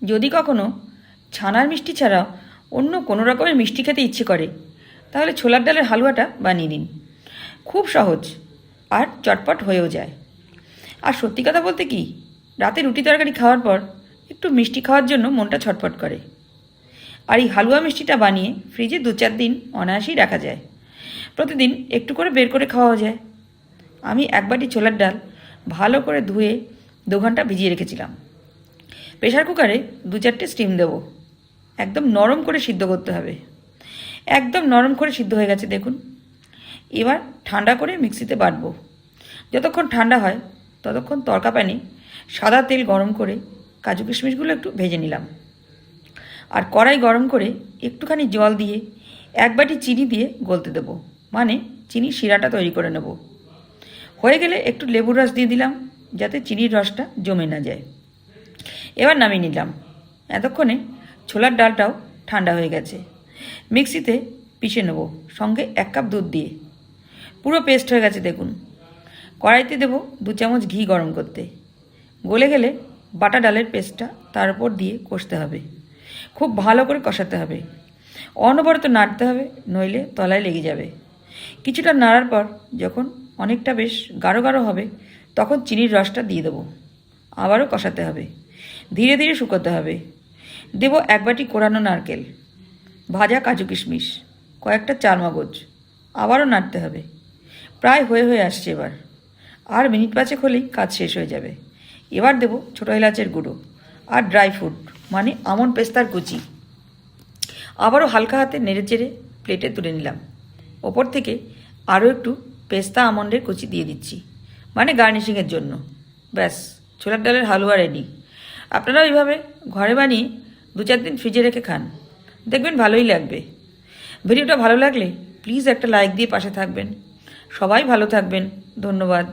যদি কখনো ছানার মিষ্টি ছাড়া অন্য কোনো রকমের মিষ্টি খেতে ইচ্ছে করে তাহলে ছোলার ডালের হালুয়াটা বানিয়ে নিন। খুব সহজ আর চটপট হয়েও যায়। আর সত্যি কথা বলতে কি, রাতে রুটি তরকারি খাওয়ার পর একটু মিষ্টি খাওয়ার জন্য মনটা ছটফট করে। আর এই হালুয়া মিষ্টিটা বানিয়ে ফ্রিজে 2-4 দিন অনায়াসেই রাখা যায়। প্রতিদিন একটু করে বের করে খাওয়াও যায়। আমি এক বাটি ছোলার ডাল ভালো করে ধুয়ে 2 ঘন্টা ভিজিয়ে রেখেছিলাম। প্রেশার কুকারে 2-4টে স্টিম দেবো। একদম নরম করে সিদ্ধ করতে হবে। একদম নরম করে সিদ্ধ হয়ে গেছে দেখুন। এবার ঠান্ডা করে মিক্সিতে বাটবো। যতক্ষণ ঠান্ডা হয় ততক্ষণ তড়কা প্যানে সাদা তেল গরম করে কাজু কিশমিশগুলো একটু ভেজে নিলাম। আর কড়াই গরম করে একটুখানি জল দিয়ে 1 বাটি চিনি দিয়ে গলতে দেবো, মানে চিনির শিরাটা তৈরি করে নেব। হয়ে গেলে একটু লেবুর রস দিয়ে দিলাম যাতে চিনির রসটা জমে না যায়। এবার নামিয়ে নিলাম। এতক্ষণে ছোলার ডালটাও ঠান্ডা হয়ে গেছে। মিক্সিতে পিষে নেব সঙ্গে 1 কাপ দুধ দিয়ে। পুরো পেস্ট হয়ে গেছে দেখুন। কড়াইতে দেবো 2 চামচ ঘি গরম করতে। গলে গেলে বাটা ডালের পেস্টটা তার উপর দিয়ে কষতে হবে। খুব ভালো করে কষাতে হবে। অনবরত নাড়তে হবে, নইলে তলায় লেগে যাবে। কিছুটা নাড়ার পর যখন অনেকটা বেশ গাঢ় গাঢ় হবে তখন চিনির রসটা দিয়ে দেবো। আবারও কষাতে হবে। ধীরে ধীরে শুকোতে হবে। দেবো 1 বাটি কোরানো নারকেল, ভাজা কাজু কিশমিশ, কয়েকটা চারমগজ। আবারও নাড়তে হবে। প্রায় হয়ে আসছে এবার। আর মিনিট 5 হলেই কাজ শেষ হয়ে যাবে। এবার দেবো ছোটো এলাচের গুঁড়ো আর ড্রাই ফ্রুট মানে আমন্ড পেস্তার কুচি। আবারও হালকা হাতে নেড়ে চেড়ে প্লেটে তুলে নিলাম। ওপর থেকে আরও একটু পেস্তা আমন্ডের কুচি দিয়ে দিচ্ছি, মানে গার্নিশিংয়ের জন্য। ব্যাস, ছোলার ডালের হালুয়া রেডি। আপনারাও এইভাবে ঘরে বানিয়ে 2-4 দিন ফ্রিজে রেখে খান, দেখবেন ভালোই লাগবে। ভিডিওটা ভালো লাগলে প্লিজ একটা লাইক দিয়ে পাশে থাকবেন। সবাই ভালো থাকবেন। ধন্যবাদ।